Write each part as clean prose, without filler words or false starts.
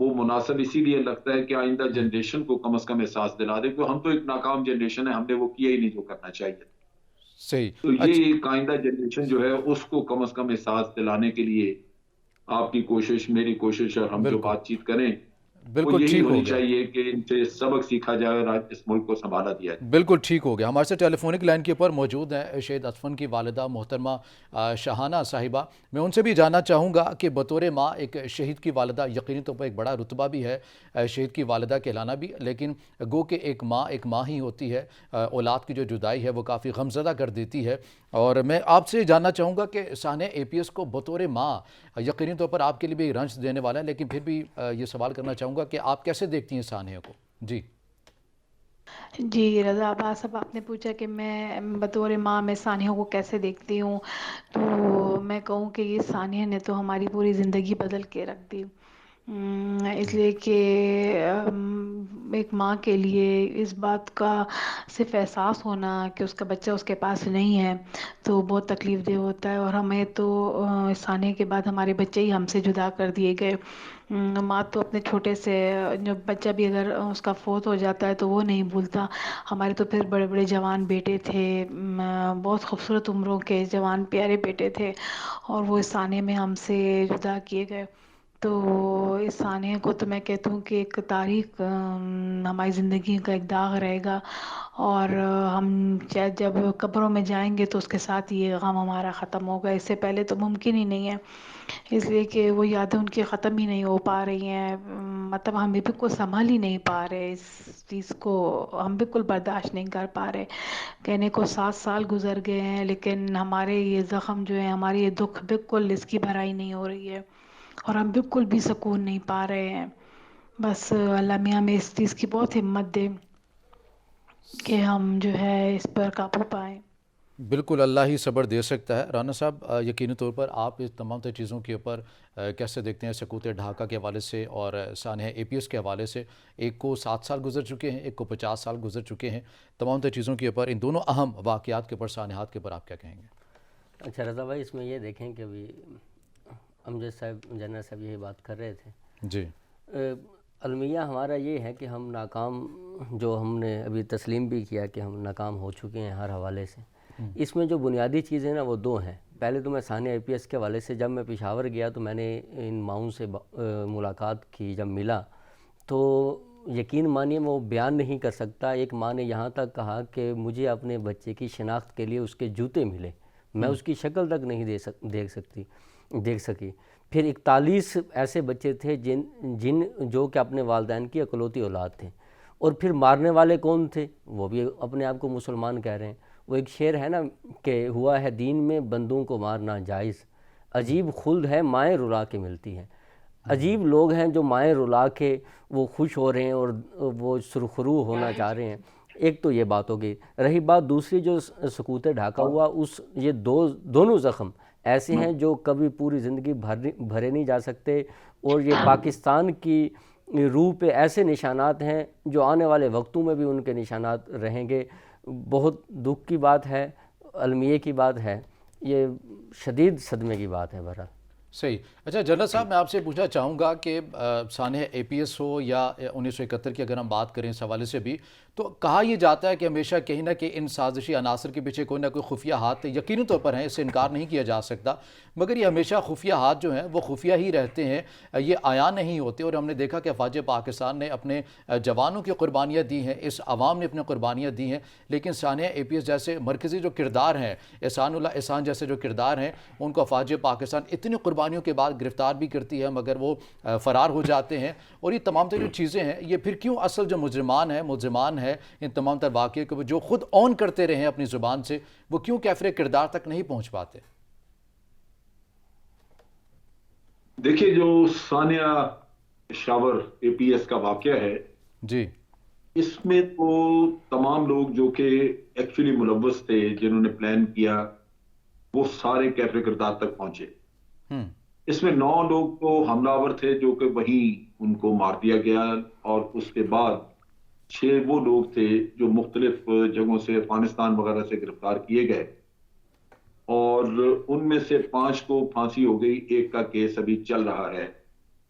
وہ مناسب اسی لیے لگتا ہے کہ آئندہ جنریشن کو کم از کم احساس دلا دے کہ ہم تو ایک ناکام جنریشن ہے، ہم نے وہ کیا ہی نہیں جو کرنا چاہیے. صحیح. تو اچھا. یہ ایک آئندہ جنریشن جو ہے اس کو کم از کم احساس دلانے کے لیے آپ کی کوشش، میری کوشش، اور ہم جو بالکل بات چیت کریں وہ بالکل یہی ٹھیک ہونی ہو گیا. چاہیے کہ ان سے سبق سیکھا جائے اور آج اس ملک کو سنبھالا دیا جائے. بالکل ٹھیک ہو گیا. ہمارے سے ٹیلی فونک لائن کے اوپر موجود ہیں شہید اطفن کی والدہ محترمہ شہانہ صاحبہ. میں ان سے بھی جاننا چاہوں گا کہ بطور ماں ایک شہید کی والدہ یقینی طور پر ایک بڑا رتبہ بھی ہے شہید کی والدہ کہلانا بھی، لیکن گو کہ ایک ماں ہی ہوتی ہے. اولاد کی جو جدائی ہے وہ کافی غمزدہ کر دیتی ہے. اور میں آپ سے جاننا چاہوں گا کہ سانحہ اے پی ایس کو بطور ماں یقینی طور پر آپ کے لیے بھی رنج دینے والا ہے، لیکن پھر بھی یہ سوال کرنا چاہوں گا کہ آپ کیسے دیکھتی ہیں سانحہ کو؟ جی. جی رضا عباس صاحب، آپ نے پوچھا کہ میں بطور ماں میں سانحہ کو کیسے دیکھتی ہوں، تو میں کہوں کہ یہ سانحہ نے تو ہماری پوری زندگی بدل کے رکھ دی. اس لیے کہ ایک ماں کے لیے اس بات کا صرف احساس ہونا کہ اس کا بچہ اس کے پاس نہیں ہے تو بہت تکلیف دہ ہوتا ہے. اور ہمیں تو سانحہ کے بعد ہمارے بچے ہی ہم سے جدا کر دیے گئے. ماں تو اپنے چھوٹے سے جو بچہ بھی اگر اس کا فوت ہو جاتا ہے تو وہ نہیں بھولتا. ہمارے تو پھر بڑے بڑے جوان بیٹے تھے، بہت خوبصورت عمروں کے جوان پیارے بیٹے تھے، اور وہ اس سانحہ میں ہم سے جدا کیے گئے. تو اس سانحہ کو تو میں کہتی ہوں کہ ایک تاریخ ہماری زندگی کا ایک داغ رہے گا، اور ہم شاید جب قبروں میں جائیں گے تو اس کے ساتھ یہ غم ہمارا ختم ہوگا. اس سے پہلے تو ممکن ہی نہیں ہے، اس لیے کہ وہ یادیں ان کی ختم ہی نہیں ہو پا رہی ہیں. مطلب ہم بھی بالکل سنبھال ہی نہیں پا رہے اس چیز کو، ہم بالکل برداشت نہیں کر پا رہے. کہنے کو 7 سال گزر گئے ہیں لیکن ہمارے یہ زخم جو ہے، ہمارے یہ دکھ، بالکل اس کی بھرائی نہیں ہو رہی ہے، اور ہم بالکل بھی سکون نہیں پا رہے ہیں. بس اللہ میاں ہمیں اس چیز کی بہت ہمت دے کہ ہم جو ہے اس پر قابو پائیں. بالکل اللہ ہی صبر دے سکتا ہے. رانا صاحب، یقینی طور پر آپ اس تمام تر چیزوں کے اوپر کیسے دیکھتے ہیں سکوت ڈھاکہ کے حوالے سے اور سانحہ اے پی ایس کے حوالے سے؟ ایک کو 7 سال گزر چکے ہیں، ایک کو 50 سال گزر چکے ہیں. تمام تر چیزوں کے اوپر، ان دونوں اہم واقعات کے اوپر، سانحات کے اوپر آپ کیا کہیں گے؟ اچھا رضا بھائی، اس میں یہ دیکھیں کہ ابھی امجد صاحب، جنرل صاحب یہی بات کر رہے تھے. جی. المیہ ہمارا یہ ہے کہ ہم ناکام، جو ہم نے ابھی تسلیم بھی کیا کہ ہم ناکام ہو چکے ہیں ہر حوالے سے. اس میں جو بنیادی چیزیں نا وہ 2 ہیں. پہلے تو میں سانحہ اے پی ایس کے حوالے سے جب میں پشاور گیا تو میں نے ان ماؤں سے ملاقات کی. جب ملا تو یقین مانیے میں وہ بیان نہیں کر سکتا. ایک ماں نے یہاں تک کہا کہ مجھے اپنے بچے کی شناخت کے لیے اس کے جوتے ملے، میں اس کی شکل تک نہیں دیکھ سکی. پھر 41 ایسے بچے تھے جن جو کہ اپنے والدین کی اکلوتی اولاد تھے. اور پھر مارنے والے کون تھے؟ وہ بھی اپنے آپ کو مسلمان کہہ رہے ہیں. وہ ایک شعر ہے نا کہ ہوا ہے دین میں بندوں کو مارنا جائز، عجیب خلد ہے مائیں رلا کے ملتی ہے. عجیب لوگ ہیں جو مائیں رلا کے وہ خوش ہو رہے ہیں اور وہ سرخرو ہونا چاہ رہے ہیں. ایک تو یہ بات ہو گئی. رہی بات دوسری جو سکوت ڈھاکہ ہوا، یہ دونوں زخم ایسے ہیں جو کبھی پوری زندگی بھرے نہیں جا سکتے، اور یہ پاکستان کی روح پہ ایسے نشانات ہیں جو آنے والے وقتوں میں بھی ان کے نشانات رہیں گے. بہت دکھ کی بات ہے، المیہ کی بات ہے، یہ شدید صدمے کی بات ہے. بہرحال صحیح. اچھا جنرل صاحب، میں آپ سے پوچھنا چاہوں گا کہ سانحہ اے پی ایس ہو یا 1971 کی اگر ہم بات کریں اس حوالے سے بھی، تو کہا یہ جاتا ہے کہ ہمیشہ کہیں نہ کہ ان سازشی عناصر کے پیچھے کوئی نہ کوئی خفیہ ہاتھ یقینی طور پر ہیں، اس سے انکار نہیں کیا جا سکتا، مگر یہ ہمیشہ خفیہ ہاتھ جو ہیں وہ خفیہ ہی رہتے ہیں، یہ عیاں نہیں ہوتے. اور ہم نے دیکھا کہ افواج پاکستان نے اپنے جوانوں کی قربانیاں دی ہیں، اس عوام نے اپنی قربانیاں دی ہیں، لیکن سانحہ اے پی ایس جیسے مرکزی جو کردار ہیں، احسان اللہ احسان جیسے جو کردار ہیں، ان کو افواج پاکستان اتنی قربانیوں کے بعد گرفتار بھی کرتی ہے مگر وہ فرار ہو جاتے ہیں. اور یہ تمام تر جو چیزیں ہیں، یہ پھر کیوں اصل جو ملزمان ہیں ان تمام تر واقعے کو جو خود اون کرتے رہے ہیں اپنی زبان سے، وہ کیوں کیفر کردار تک نہیں پہنچ پاتے؟ دیکھیے، جو سانحہ پشاور اے پی ایس کا واقعہ ہے، جی. اس میں تو تمام لوگ جو کہ ایکچولی ملوث تھے، جنہوں نے پلان کیا، وہ سارے کیفر کردار تک پہنچے. اس میں 9 لوگ تو حملہ آور تھے جو کہ وہیں ان کو مار دیا گیا، اور اس کے بعد 6 وہ لوگ تھے جو مختلف جگہوں سے افغانستان وغیرہ سے گرفتار کیے گئے، اور ان میں سے 5 کو پھانسی ہو گئی، ایک کا کیس ابھی چل رہا ہے.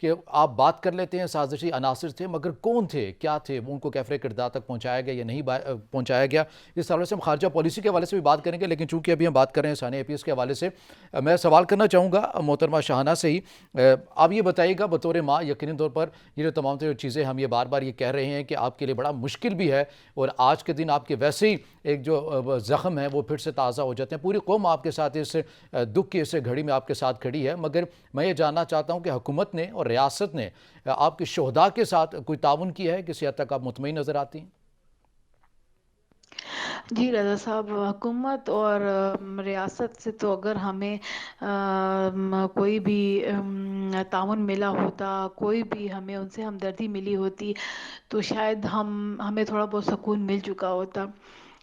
کہ آپ بات کر لیتے ہیں سازشی عناصر تھے، مگر کون تھے، کیا تھے، وہ ان کو کیفر کردار تک پہنچایا گیا یا نہیں پہنچایا گیا، اس حوالے سے ہم خارجہ پالیسی کے حوالے سے بھی بات کریں گے. لیکن چونکہ ابھی ہم بات کر رہے ہیں ثانیہ APS کے حوالے سے، میں سوال کرنا چاہوں گا محترمہ شاہانہ سے ہی. آپ یہ بتائیے گا بطور ماں، یقینی طور پر یہ جو تمام چیزیں ہم یہ بار بار یہ کہہ رہے ہیں کہ آپ کے لیے بڑا مشکل بھی ہے، اور آج کے دن آپ کے ویسے ہی ایک جو زخم ہے وہ پھر سے تازہ ہو جاتے ہیں. پوری قوم آپ کے ساتھ اس دکھ کی اس گھڑی میں آپ کے ساتھ کھڑی ہے، مگر میں یہ جاننا چاہتا ہوں کہ حکومت نے اور ریاست نے آپ کے شہداء کے ساتھ کوئی تعاون کیا ہے؟ کسی حد تک آپ مطمئن نظر آتی ہیں؟ جی رضا صاحب، حکومت اور ریاست سے تو اگر ہمیں کوئی بھی تعاون ملا ہوتا، کوئی بھی ہمیں ان سے ہمدردی ملی ہوتی، تو شاید ہمیں تھوڑا بہت سکون مل چکا ہوتا.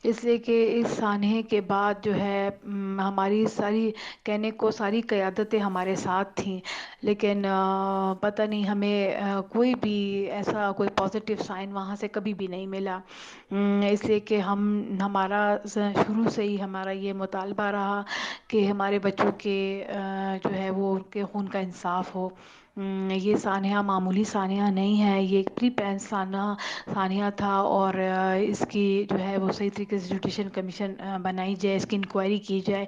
اس لیے کہ اس سانحے کے بعد جو ہے ہماری ساری کہنے کو ساری قیادتیں ہمارے ساتھ تھیں، لیکن پتہ نہیں ہمیں کوئی بھی ایسا کوئی پازیٹیو سائن وہاں سے کبھی بھی نہیں ملا. اس لیے کہ ہمارا شروع سے ہی ہمارا یہ مطالبہ رہا کہ ہمارے بچوں کے جو ہے وہ ان کے خون کا انصاف ہو. یہ سانحہ معمولی سانحہ نہیں ہے، یہ ایک پری پلان سانحہ تھا، اور اس کی جو ہے وہ صحیح طریقے سے جوڈیشل کمیشن بنائی جائے، اس کی انکوائری کی جائے.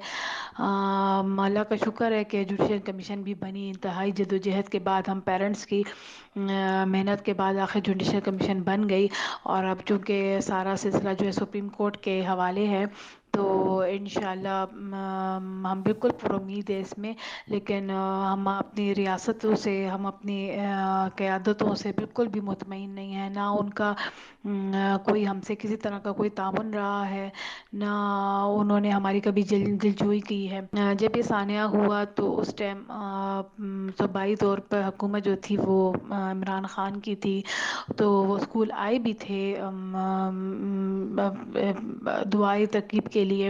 اللہ کا شکر ہے کہ جوڈیشل کمیشن بھی بنی. انتہائی جدوجہد کے بعد، ہم پیرنٹس کی محنت کے بعد آخر جوڈیشل کمیشن بن گئی. اور اب چونکہ سارا سلسلہ جو ہے سپریم کورٹ کے حوالے ہے، تو انشاءاللہ ہم بالکل پر امید ہے اس میں. لیکن ہم اپنی ریاستوں سے، ہم اپنی قیادتوں سے بالکل بھی مطمئن نہیں ہیں. نہ ان کا کوئی ہم سے کسی طرح کا کوئی تعاون رہا ہے، نہ انہوں نے ہماری کبھی دلجوئی کی ہے. جب یہ سانحہ ہوا تو اس ٹائم صوبائی طور پر حکومت جو تھی وہ عمران خان کی تھی، تو وہ اسکول آئے بھی تھے دعائے ترغیب کے لیے.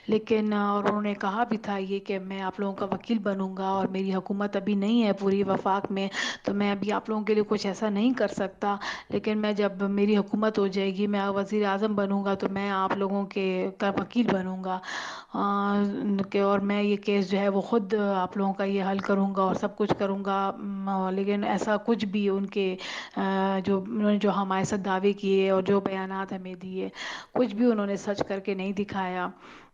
لیکن اور انہوں نے کہا بھی تھا یہ کہ میں آپ لوگوں کا وکیل بنوں گا، اور میری حکومت ابھی نہیں ہے پوری وفاق میں، تو میں ابھی آپ لوگوں کے لیے کچھ ایسا نہیں کر سکتا. لیکن میں جب میری حکومت ہو جائے گی، میں وزیر اعظم بنوں گا، تو میں آپ لوگوں کا وکیل بنوں گا، اور میں یہ کیس جو ہے وہ خود آپ لوگوں کا یہ حل کروں گا اور سب کچھ کروں گا. لیکن ایسا کچھ بھی ان کے جو ہمارے ساتھ دعوے کیے اور جو بیانات ہمیں دیے، کچھ بھی انہوں نے سچ کر کے نہیں دکھایا.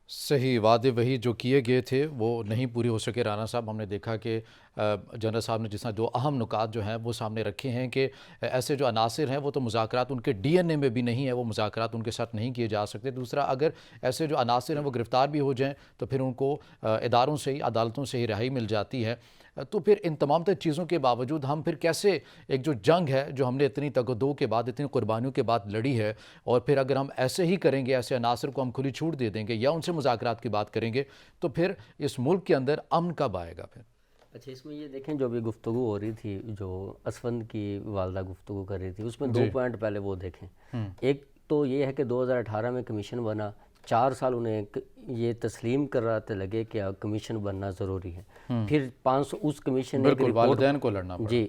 صحیح، وعدے وہی جو کیے گئے تھے وہ نہیں پورے ہو سکے. رانا صاحب، ہم نے دیکھا کہ جنرل صاحب نے جس طرح دو اہم نکات جو ہیں وہ سامنے رکھے ہیں کہ ایسے جو عناصر ہیں وہ تو مذاکرات ان کے DNA میں بھی نہیں ہے، وہ مذاکرات ان کے ساتھ نہیں کیے جا سکتے. دوسرا، اگر ایسے جو عناصر ہیں وہ گرفتار بھی ہو جائیں تو پھر ان کو اداروں سے ہی، عدالتوں سے ہی رہائی مل جاتی ہے. تو پھر ان تمام تر چیزوں کے باوجود ہم پھر کیسے ایک جو جنگ ہے جو ہم نے اتنی تگ و دو کے بعد، اتنی قربانیوں کے بعد لڑی ہے، اور پھر اگر ہم ایسے ہی کریں گے، ایسے عناصر کو ہم کھلی چھوٹ دے دیں گے یا ان سے مذاکرات کی بات کریں گے، تو پھر اس ملک کے اندر امن کب آئے گا پھر؟ اچھا، اس میں یہ دیکھیں جو بھی گفتگو ہو رہی تھی، جو اسفند کی والدہ گفتگو کر رہی تھی، اس میں دو پوائنٹ پہلے وہ دیکھیں. ایک تو یہ ہے کہ 2018 میں کمیشن بنا، 4 سال انہیں یہ تسلیم کر رہا تھا لگے کہ کمیشن بننا ضروری ہے. پھر 500 اس کمیشن نے ایک رپورٹ، والدین کو لڑنا پڑا. جی،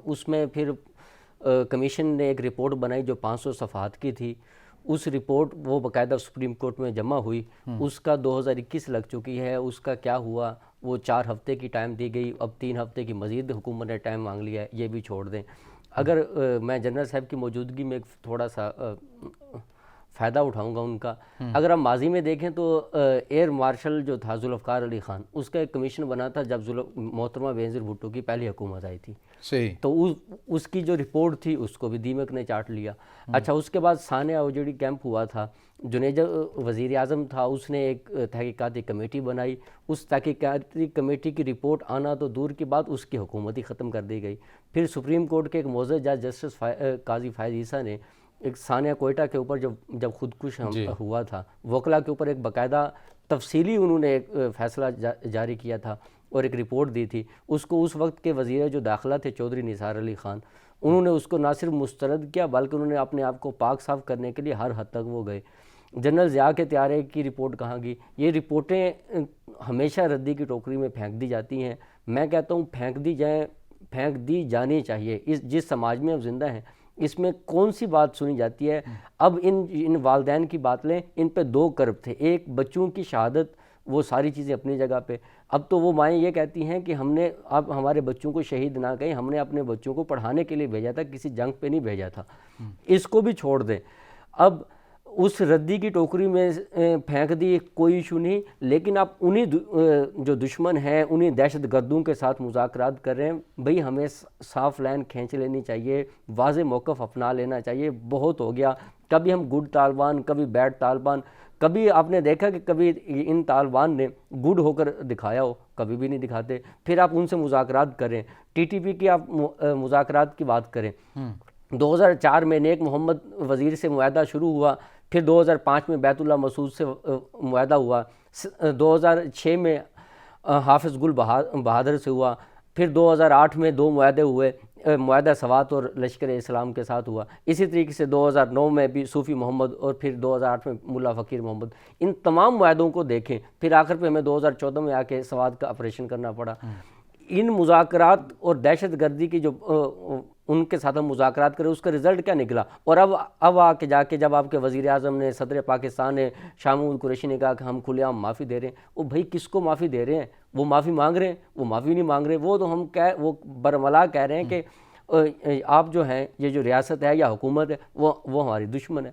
اس میں پھر کمیشن نے ایک رپورٹ بنائی جو 500 صفحات کی تھی. اس رپورٹ وہ باقاعدہ سپریم کورٹ میں جمع ہوئی. اس کا 2021 لگ چکی ہے. اس کا کیا ہوا؟ وہ 4 ہفتے کی ٹائم دی گئی، اب 3 ہفتے کی مزید حکومت نے ٹائم مانگ لیا ہے. یہ بھی چھوڑ دیں. اگر میں جنرل صاحب کی موجودگی میں تھوڑا سا فائدہ اٹھاؤں گا ان کا. اگر ہم ماضی میں دیکھیں تو ایئر مارشل جو تھا ذوالفقار علی خان، اس کا ایک کمیشن بنا تھا جب محترمہ بینظیر بھٹو کی پہلی حکومت آئی تھی. صحیح. تو اس کی جو رپورٹ تھی اس کو بھی دیمک نے چاٹ لیا. اچھا، اس کے بعد ثانیہ اوجڑی کیمپ ہوا تھا. جنید وزیر اعظم تھا، اس نے ایک تحقیقاتی کمیٹی بنائی. اس تحقیقاتی کمیٹی کی رپورٹ آنا تو دور کی بات، اس کی حکومت ہی ختم کر دی گئی. پھر سپریم کورٹ کے ایک معزز جج جسٹس قاضی فائز عیسیٰ نے ایک ثانیہ کوئٹہ کے اوپر جب خودکش ہوا تھا، وکلا کے اوپر ایک باقاعدہ تفصیلی انہوں نے ایک فیصلہ جاری کیا تھا اور ایک رپورٹ دی تھی. اس کو اس وقت کے وزیر جو داخلہ تھے چودھری نثار علی خان، انہوں نے اس کو نہ صرف مسترد کیا بلکہ انہوں نے اپنے آپ کو پاک صاف کرنے کے لیے ہر حد تک وہ گئے. جنرل ضیاء کے طیارے کی رپورٹ کہاں گئی؟ یہ رپورٹیں ہمیشہ ردی کی ٹوکری میں پھینک دی جاتی ہیں. میں کہتا ہوں پھینک دی جانی چاہیے. جس سماج میں ہم زندہ ہیں اس میں کون سی بات سنی جاتی ہے؟ اب ان والدین کی بات لیں، ان پہ 2 کرب تھے. ایک، بچوں کی شہادت وہ ساری چیزیں اپنی جگہ پہ. اب تو وہ مائیں یہ کہتی ہیں کہ ہم نے اب ہمارے بچوں کو شہید نہ کہیں, ہم نے اپنے بچوں کو پڑھانے کے لیے بھیجا تھا, کسی جنگ پہ نہیں بھیجا تھا. اس کو بھی چھوڑ دیں. اب اس ردی کی ٹوکری میں پھینک دی, کوئی ایشو نہیں, لیکن آپ انہی جو دشمن ہیں انہی دہشت گردوں کے ساتھ مذاکرات کر رہے ہیں. بھئی ہمیں صاف لائن کھینچ لینی چاہیے, واضح موقف اپنا لینا چاہیے. بہت ہو گیا, کبھی ہم گڈ طالبان, کبھی بیڈ طالبان. کبھی آپ نے دیکھا کہ کبھی ان طالبان نے گڈ ہو کر دکھایا ہو؟ کبھی بھی نہیں دکھاتے. پھر آپ ان سے مذاکرات کریں, ٹی ٹی پی کی آپ مذاکرات کی بات کریں. 2004 میں نیک محمد وزیر سے معاہدہ شروع ہوا, پھر 2005 میں بیت اللہ مسعود سے معاہدہ ہوا, 2006 میں حافظ گل بہادر سے ہوا, پھر 2008 میں 2 معاہدے ہوئے, معاہدہ سوات اور لشکر اسلام کے ساتھ ہوا. اسی طریقے سے 2009 میں بھی صوفی محمد, اور پھر 2008 میں ملا فقیر محمد. ان تمام معاہدوں کو دیکھیں, پھر آخر پہ ہمیں 2014 میں آ کے سوات کا آپریشن کرنا پڑا. ان مذاکرات اور دہشت گردی کی جو ان کے ساتھ ہم مذاکرات کریں, اس کا رزلٹ کیا نکلا؟ اور اب آ کے جا کے جب آپ کے وزیر اعظم نے, صدر پاکستان نے, شاہ محمود قریشی نے کہا کہ ہم کھلے عام معافی دے رہے ہیں, وہ بھائی کس کو معافی دے رہے ہیں؟ وہ معافی مانگ رہے ہیں؟ وہ معافی نہیں مانگ رہے. وہ تو ہم وہ برملا کہہ رہے ہیں کہ آپ جو ہیں, یہ جو ریاست ہے یا حکومت ہے وہ ہماری دشمن ہے.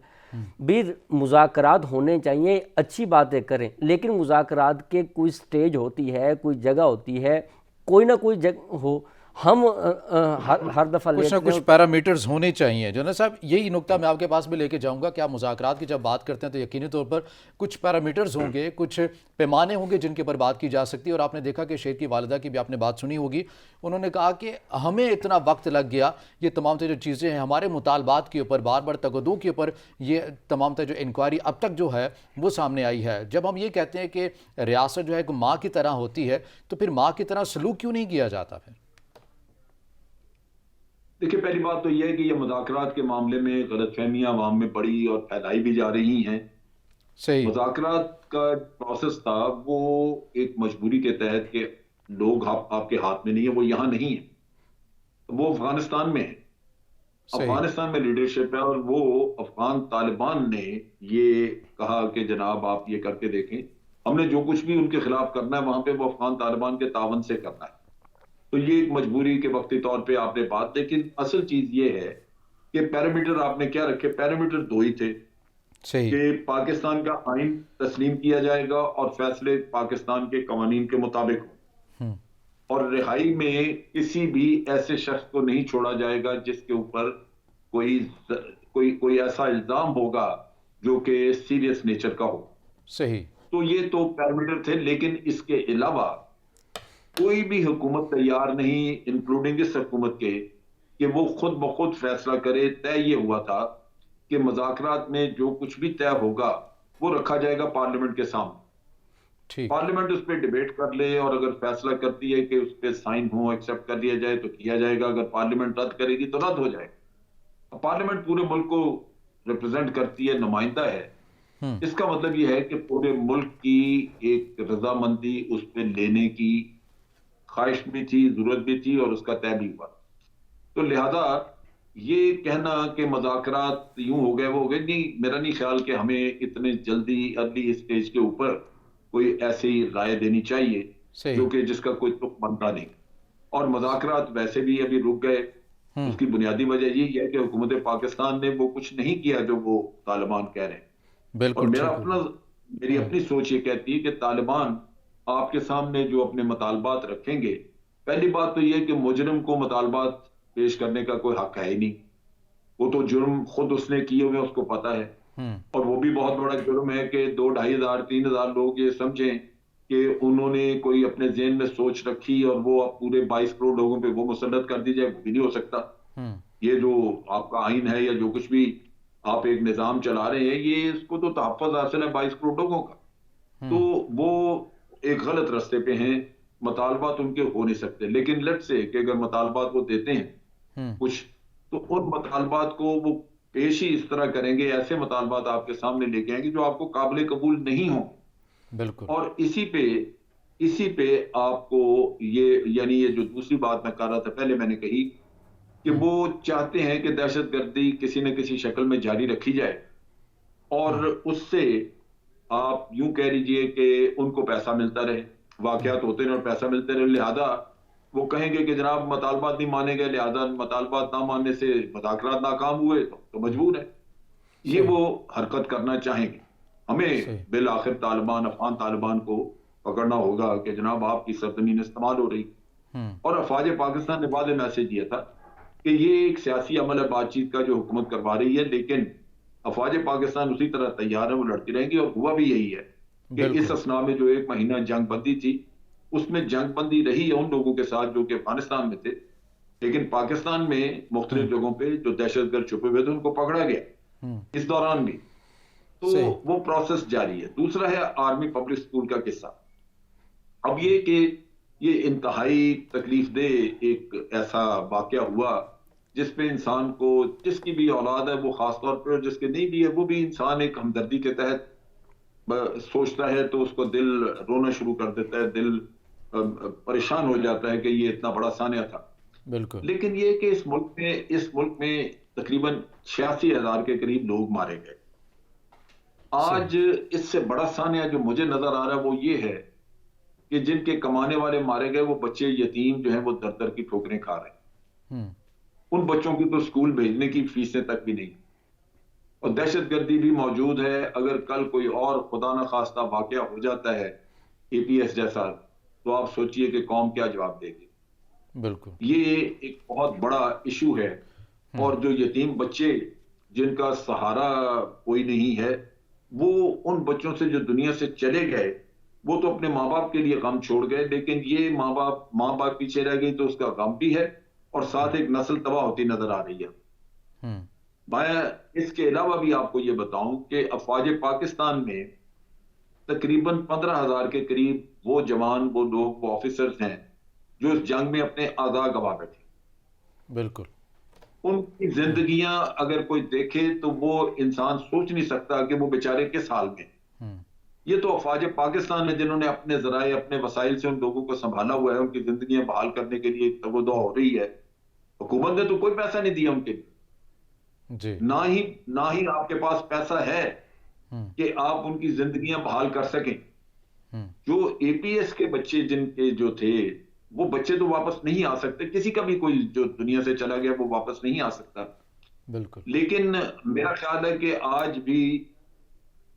بھی مذاکرات ہونے چاہیے, اچھی باتیں کریں, لیکن مذاکرات کے کوئی سٹیج ہوتی ہے, کوئی جگہ ہوتی ہے, کوئی نہ کوئی جگہ ہو. ہم ہر دفعہ کچھ نہ کچھ پیرامیٹرز ہونے چاہیے. جنرل صاحب, یہی نقطہ میں آپ کے پاس بھی لے کے جاؤں گا کہ آپ مذاکرات کی جب بات کرتے ہیں تو یقینی طور پر کچھ پیرامیٹرز ہوں گے, کچھ پیمانے ہوں گے جن کے اوپر بات کی جا سکتی ہے. اور آپ نے دیکھا کہ شہید کی والدہ کی بھی آپ نے بات سنی ہوگی, انہوں نے کہا کہ ہمیں اتنا وقت لگ گیا, یہ تمام جو چیزیں ہیں ہمارے مطالبات کے اوپر, بار بار تقدوں کے اوپر, یہ تمام جو انکوائری اب تک جو ہے وہ سامنے آئی ہے. جب ہم یہ کہتے ہیں کہ ریاست جو ہے ایک ماں کی طرح ہوتی ہے, تو پھر ماں کی طرح سلوک کیوں نہیں کیا جاتا؟ پھر دیکھیے, پہلی بات تو یہ ہے کہ یہ مذاکرات کے معاملے میں غلط فہمیاں عوام میں بڑی اور پھیلائی بھی جا رہی ہیں. صحیح. مذاکرات کا پروسیس تھا وہ ایک مجبوری کے تحت کہ لوگ آپ کے ہاتھ میں نہیں ہیں, وہ یہاں نہیں ہیں, وہ افغانستان میں ہیں. افغانستان میں لیڈرشپ ہے, اور وہ افغان طالبان نے یہ کہا کہ جناب آپ یہ کر کے دیکھیں, ہم نے جو کچھ بھی ان کے خلاف کرنا ہے وہاں پہ وہ افغان طالبان کے تعاون سے کرنا ہے. تو یہ ایک مجبوری کے وقتی طور پہ آپ نے بات, لیکن اصل چیز یہ ہے کہ پیرامیٹر آپ نے کیا رکھے. پیرامیٹر 2 ہی تھے کہ پاکستان کا آئین تسلیم کیا جائے گا اور فیصلے پاکستان کے قوانین کے مطابق ہوں, اور رہائی میں کسی بھی ایسے شخص کو نہیں چھوڑا جائے گا جس کے اوپر کوئی ایسا الزام ہوگا جو کہ سیریس نیچر کا ہو. صحیح. تو یہ تو پیرامیٹر تھے, لیکن اس کے علاوہ کوئی بھی حکومت تیار نہیں, انکلوڈنگ اس حکومت کے, کہ وہ خود بخود فیصلہ کرے. طے یہ ہوا تھا کہ مذاکرات میں جو کچھ بھی طے ہوگا وہ رکھا جائے گا پارلیمنٹ کے سامنے. پارلیمنٹ اس پہ ڈیبیٹ کر لے, اور اگر فیصلہ کرتی ہے کہ اس پہ سائن ہو, ایکسیپٹ کر لیا جائے تو کیا جائے گا. اگر پارلیمنٹ رد کرے گی تو رد ہو جائے گا. پارلیمنٹ پورے ملک کو ریپرزینٹ کرتی ہے, نمائندہ ہے. اس کا مطلب یہ ہے کہ پورے ملک کی ایک رضامندی اس پہ لینے کی خواہش بھی تھی, ضرورت بھی تھی, اور اس کا طے بھی ہوا. تو لہذا یہ کہنا کہ مذاکرات یوں ہو گئے وہ ہو گئے, نہیں, میرا نہیں خیال کہ ہمیں اتنے جلدی ارلی اسٹیج کے اوپر کوئی ایسی رائے دینی چاہیے جو کہ جس کا کوئی تک بنتا نہیں. اور مذاکرات ویسے بھی ابھی رک گئے. اس کی بنیادی وجہ یہی ہے کہ حکومت پاکستان نے وہ کچھ نہیں کیا جو وہ طالبان کہہ رہے ہیں. اور میری اپنی سوچ یہ کہتی ہے کہ طالبان آپ کے سامنے جو اپنے مطالبات رکھیں گے, پہلی بات تو یہ کہ مجرم کو مطالبات پیش کرنے کا کوئی حق ہے ہی نہیں. وہ تو جرم خود اس نے کیے ہوئے اس کو پتا ہے, اور وہ بھی بہت بڑا جرم ہے کہ 2,500-3,000 لوگ یہ سمجھیں کہ انہوں نے کوئی اپنے ذہن میں سوچ رکھی اور وہ پورے 22 کروڑ لوگوں پہ وہ مسلط کر دی جائے, وہ بھی نہیں ہو سکتا. یہ جو آپ کا آئین ہے یا جو کچھ بھی آپ ایک نظام چلا رہے ہیں, یہ اس کو تو تحفظ حاصل ہے 22 کروڑ لوگوں کا. تو وہ ایک غلط رستے پہ ہیں, مطالبات ان کے ہو نہیں سکتے. لیکن لیٹ سے کہ اگر مطالبات وہ دیتے ہیں کچھ, تو ان مطالبات کو وہ پیش ہی اس طرح کریں گے, ایسے مطالبات آپ کے سامنے لے کے آئیں گے جو آپ کو قابل قبول نہیں ہوں. بالکل. اور اسی پہ آپ کو یعنی یہ جو دوسری بات میں کر رہا تھا, پہلے میں نے کہی کہ وہ چاہتے ہیں کہ دہشت گردی کسی نہ کسی شکل میں جاری رکھی جائے, اور اس سے آپ یوں کہہ لیجئے کہ ان کو پیسہ ملتا رہے، واقعات ہوتے رہے اور پیسہ ملتے رہے، لہذا وہ کہیں گے کہ جناب مطالبات نہیں مانے گئے، لہذا مطالبات نہ ماننے سے مذاکرات ناکام ہوئے تو مجبور ہے. یہ وہ حرکت کرنا چاہیں گے. ہمیں بالآخر طالبان، افغان طالبان کو پکڑنا ہوگا کہ جناب آپ کی سرزمین استعمال ہو رہی. اور افواج پاکستان نے واضح میسج دیا تھا کہ یہ ایک سیاسی عمل ہے بات چیت کا جو حکومت کروا رہی ہے، لیکن افواج پاکستان اسی طرح تیار ہے، وہ لڑتی رہیں گی. اور ہوا بھی یہی ہے کہ اس اسنا میں جو 1 مہینہ جنگ بندی تھی، اس میں جنگ بندی رہی ہے ان لوگوں کے ساتھ جو کہ افغانستان میں تھے، لیکن پاکستان میں مختلف جگہوں پہ جو دہشت گرد چھپے ہوئے تھے ان کو پکڑا گیا اس دوران بھی. تو وہ پروسیس جاری ہے. دوسرا ہے آرمی پبلک اسکول کا قصہ. اب یہ کہ یہ انتہائی تکلیف دہ ایک ایسا واقعہ ہوا جس پہ انسان کو، جس کی بھی اولاد ہے وہ خاص طور پہ، اور جس کے نہیں بھی ہے وہ بھی، انسان ایک ہمدردی کے تحت سوچتا ہے تو اس کو دل رونا شروع کر دیتا ہے، دل پریشان ہو جاتا ہے کہ یہ اتنا بڑا سانحہ تھا. بالکل. لیکن یہ کہ اس ملک میں تقریباً 86,000 کے قریب لوگ مارے گئے. آج اس سے بڑا سانحہ جو مجھے نظر آ رہا ہے وہ یہ ہے کہ جن کے کمانے والے مارے گئے وہ بچے یتیم جو ہیں وہ در در کی ٹھوکریں کھا رہے ہیں. ان بچوں کی تو اسکول بھیجنے کی فیسیں تک بھی نہیں. اور دہشت گردی بھی موجود ہے. اگر کل کوئی اور خدا نہ خواستہ واقعہ ہو جاتا ہے APS جیسا، تو آپ سوچئے کہ قوم کیا جواب دے گی. بالکل. یہ ایک بہت بڑا ایشو ہے. اور جو یتیم بچے جن کا سہارا کوئی نہیں ہے، وہ ان بچوں سے جو دنیا سے چلے گئے وہ تو اپنے ماں باپ کے لیے غم چھوڑ گئے، لیکن یہ ماں باپ پیچھے رہ گئی تو اس کا غم بھی ہے، اور ساتھ ایک نسل تباہ ہوتی نظر آ رہی ہے. میں اس کے علاوہ بھی آپ کو یہ بتاؤں کہ افواج پاکستان میں تقریباً 15,000 کے قریب وہ جوان، وہ لوگ، وہ آفیسرز ہیں جو اس جنگ میں اپنے اعضاء گوا بیٹھے. بالکل. ان کی زندگیاں اگر کوئی دیکھے تو وہ انسان سوچ نہیں سکتا کہ وہ بیچارے کس حال میں. یہ تو افواج پاکستان نے جنہوں نے اپنے ذرائع، اپنے وسائل سے ان لوگوں کو سنبھالا ہوا ہے، ان کی زندگیاں بحال کرنے کے لیے تگودع ہو رہی ہے. حکومت نے تو کوئی پیسہ نہیں دیا ان کے لیے. جی. نہ ہی آپ کے پاس پیسہ ہے کہ آپ ان کی زندگیاں بحال کر سکیں. جو APS کے بچے جن کے جو تھے، وہ بچے تو واپس نہیں آ سکتے. کسی کا بھی کوئی جو دنیا سے چلا گیا وہ واپس نہیں آ سکتا. بالکل. لیکن میرا خیال ہے کہ آج بھی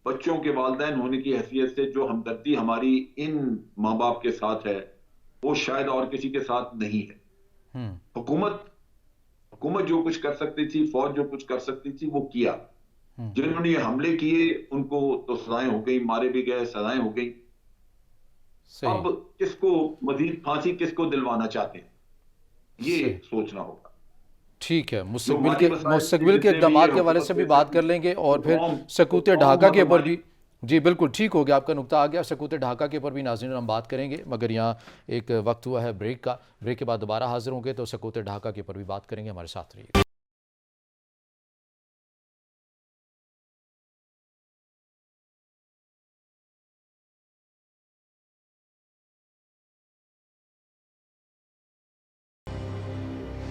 بچوں کے والدین ہونے کی حیثیت سے جو ہمدردی ہماری ان ماں باپ کے ساتھ ہے وہ شاید اور کسی کے ساتھ نہیں ہے. حکومت جو کچھ کر سکتی تھی، فوج جو کچھ کر سکتی تھی وہ کیا. جنہوں نے یہ حملے کیے ان کو تو سزائیں ہو گئی، مارے بھی گئے، سزائیں ہو گئی. اب کس کو مزید پھانسی کس کو دلوانا چاہتے ہیں، یہ سوچنا ہوگا. ٹھیک ہے. مستقبل کے اقدامات کے حوالے سے بھی بات کر لیں گے، اور پھر سکوت ڈھاکہ کے اوپر بھی. جی بالکل ٹھیک ہو گیا، آپ کا نقطہ آ گیا. سکوت ڈھاکہ کے اوپر بھی ناظرین ہم بات کریں گے، مگر یہاں ایک وقت ہوا ہے بریک کا. بریک کے بعد دوبارہ حاضر ہوں گے تو سکوت ڈھاکہ کے اوپر بھی بات کریں گے. ہمارے ساتھ رہیے.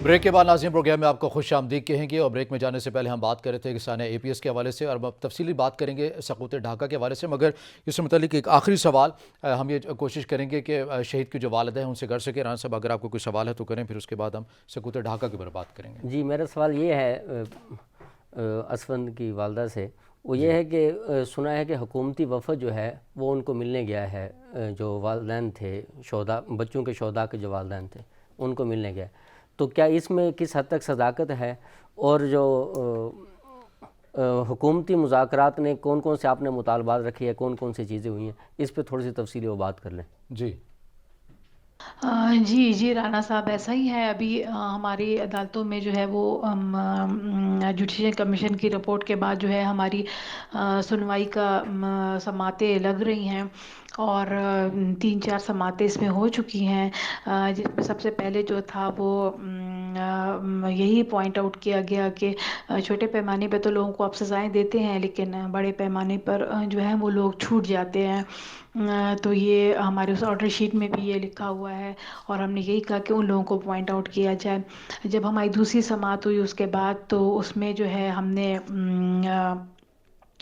بریک کے بعد ناظرین پروگرام میں آپ کو خوش آمدید کہیں گے، اور بریک میں جانے سے پہلے ہم بات کر رہے تھے کہ سانحہ APS کے حوالے سے، اور اب تفصیلی بات کریں گے سقوط ڈھاکہ کے حوالے سے. مگر اس سے متعلق ایک آخری سوال ہم یہ کوشش کریں گے کہ شہید کے جو والد ہیں ان سے کر سکیں. رانا صاحب اگر آپ کو کوئی سوال ہے تو کریں، پھر اس کے بعد ہم سقوط ڈھاکہ کے اوپر بات کریں گے. جی میرا سوال یہ ہے اسفند کی والدہ سے، وہ یہ ہے کہ سنا ہے کہ حکومتی وفد جو ہے وہ ان کو ملنے گیا ہے، جو والدین تھے شہداء، بچوں کے شہداء کے جو والدین تھے ان کو ملنے گیا. تو کیا اس میں کس حد تک صداقت ہے، اور جو حکومتی مذاکرات نے کون کون سے آپ نے مطالبات رکھی ہے، کون کون سی چیزیں ہوئی ہیں، اس پہ تھوڑی سی تفصیلی وہ بات کر لیں. جی جی رانا صاحب، ایسا ہی ہے. ابھی ہماری عدالتوں میں جو ہے وہ جوڈیشل کمیشن کی رپورٹ کے بعد جو ہے ہماری سنوائی کا سماعتیں لگ رہی ہیں، اور 3-4 سماعتیں اس میں ہو چکی ہیں، جس میں سب سے پہلے جو تھا وہ یہی پوائنٹ آؤٹ کیا گیا کہ چھوٹے پیمانے پہ تو لوگوں کو آپ سزائیں دیتے ہیں، لیکن بڑے پیمانے پر جو ہے وہ لوگ چھوٹ جاتے ہیں. تو یہ ہمارے اس آرڈر شیٹ میں بھی یہ لکھا ہوا ہے، اور ہم نے یہی کہا کہ ان لوگوں کو پوائنٹ آؤٹ کیا جائے. جب ہماری دوسری سماعت ہوئی اس کے بعد تو اس میں جو ہے ہم نے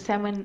7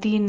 3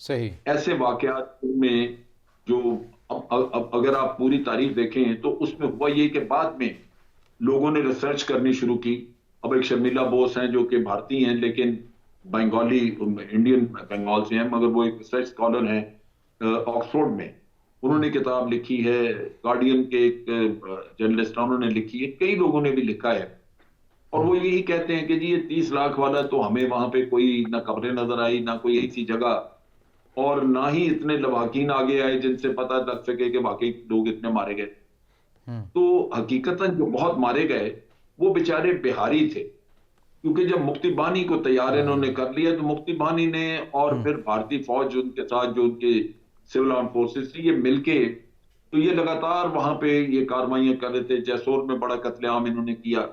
صحیح. ایسے واقعات میں جو اب اگر آپ پوری تاریخ دیکھیں تو اس میں ہوا یہ کہ بعد میں لوگوں نے ریسرچ کرنی شروع کی. اب ایک شرمیلا بوس ہیں جو کہ بھارتی ہیں لیکن بنگالی انڈین بنگال سے ہیں، مگر وہ ایک ریسرچ اسکالر ہیں آکسفورڈ میں. انہوں نے کتاب لکھی ہے، گارڈین کے ایک جرنلسٹ انہوں نے لکھی ہے، کئی لوگوں نے بھی لکھا ہے، اور وہ یہی کہتے ہیں کہ جی یہ 30 لاکھ والا تو ہمیں وہاں پہ کوئی نہ قبریں نظر آئی، نہ کوئی ایسی جگہ، اور نہ ہی اتنے لواحقین آگے آئے جن سے پتہ لگ سکے کہ واقعی لوگ اتنے مارے گئے. تو حقیقتاً جو بہت مارے گئے وہ بیچارے بہاری تھے، کیونکہ جب مکتی بانی کو تیار انہوں نے کر لیا تو مکتی بانی نے اور پھر بھارتی فوج ان کے ساتھ جو ان کے سول آرم فورسز تھی، یہ مل کے تو یہ لگاتار وہاں پہ یہ کارروائیاں کر رہے تھے. جیسور میں بڑا قتل عام انہوں نے کیا.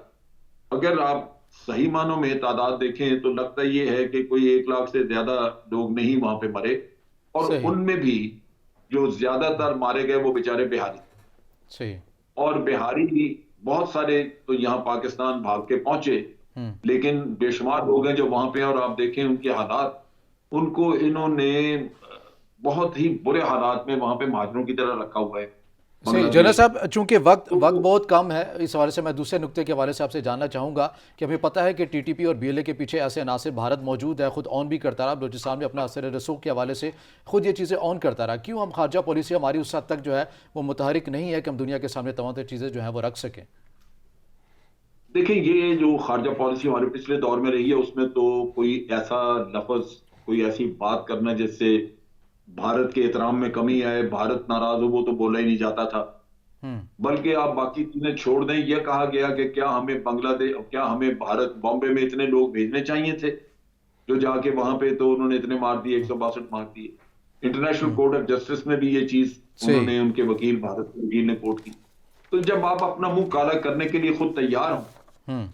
اگر آپ صحیح معنوں میں تعداد دیکھیں تو لگتا یہ ہے کہ کوئی 1 لاکھ سے زیادہ لوگ نہیں وہاں پہ مرے، اور صحیح. ان میں بھی جو زیادہ تر مارے گئے وہ بیچارے بہاری. صحیح. اور بہاری بھی بہت سارے تو یہاں پاکستان بھاگ کے پہنچے، لیکن بے شمار لوگ ہیں جو وہاں پہ، اور آپ دیکھیں ان کے حالات، ان کو انہوں نے بہت ہی برے حالات میں وہاں پہ مہاجروں کی طرح رکھا ہوا ہے. صحیح. جنرل صاحب، چونکہ وقت بہت کم ہے، اس حوالے سے میں دوسرے نقطے کے حوالے سے آپ سے جاننا چاہوں گا کہ ہمیں پتہ ہے کہ ٹی ٹی پی اور بی ایل اے کے پیچھے ایسے عناصر بھارت موجود ہے، خود آن بھی کرتا رہا، بلوچستان میں اپنا اثر رسوخ کے حوالے سے خود یہ چیزیں آن کرتا رہا. کیوں ہم خارجہ پالیسی ہماری اس حد تک جو ہے وہ متحرک نہیں ہے کہ ہم دنیا کے سامنے تمام تر چیزیں جو ہیں وہ رکھ سکیں؟ دیکھیں، یہ جو خارجہ پالیسی ہمارے پچھلے دور میں رہی ہے اس میں تو کوئی ایسا لفظ، کوئی ایسی بات کرنا جس سے بھارت کے احترام میں کمی آئے، بھارت ناراض ہو، وہ تو بولا ہی نہیں جاتا تھا. بلکہ آپ باقی چیزیں چھوڑ دیں، یہ کہا گیا کہ کیا ہمیں بنگلہ دیش، کیا ہمیں بھارت بامبے میں اتنے لوگ بھیجنے چاہیے تھے جو جا کے وہاں پہ تو انہوں نے اتنے مار دیے، 162 مار دیے. انٹرنیشنل کورٹ آف جسٹس میں بھی یہ چیز انہوں نے، ان کے وکیل، بھارت کے وکیل نے کوٹ کی. تو جب آپ اپنا منہ کالا کرنے کے لیے خود تیار ہوں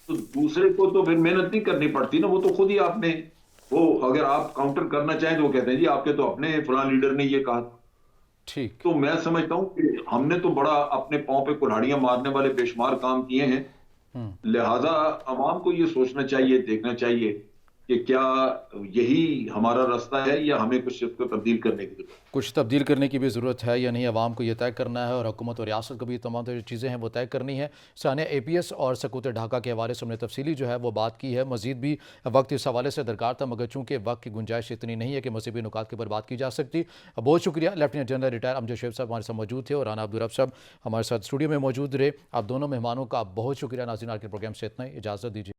تو دوسرے کو تو پھر محنت نہیں کرنی پڑتی نا، وہ تو خود ہی آپ نے، وہ اگر آپ کاؤنٹر کرنا چاہیں تو وہ کہتے ہیں جی آپ کے تو اپنے فلاں لیڈر نے یہ کہا. ٹھیک. تو میں سمجھتا ہوں کہ ہم نے تو بڑا اپنے پاؤں پہ کلہاڑیاں مارنے والے بے شمار کام کیے ہیں، لہٰذا عوام کو یہ سوچنا چاہیے، دیکھنا چاہیے کہ کیا یہی ہمارا راستہ ہے یا ہمیں کچھ اس کو تبدیل کرنے کی ضرورت ہے. کچھ تبدیل کرنے کی بھی ضرورت ہے یا نہیں، عوام کو یہ طے کرنا ہے، اور حکومت اور ریاست کو بھی تمام جو چیزیں ہیں وہ طے کرنی ہے. ثانیہ اے پی ایس اور سکوت ڈھاکہ کے حوالے سے ہم نے تفصیلی جو ہے وہ بات کی ہے. مزید بھی وقت اس حوالے سے درکار تھا، مگر چونکہ وقت کی گنجائش اتنی نہیں ہے کہ مذہبی نکات کے اوپر بات کی جا سکتی. بہت شکریہ لیفٹیننٹ جنرل ریٹائر امجد شیخ صاحب ہمارے ساتھ موجود تھے، اور رانا عبدالرب صاحب ہمارے ساتھ اسٹوڈیو میں موجود رہے. آپ دونوں مہمانوں کا بہت شکریہ. ناظرین، آج کے پروگرام سے اتنا ہی، اجازت دیجیے.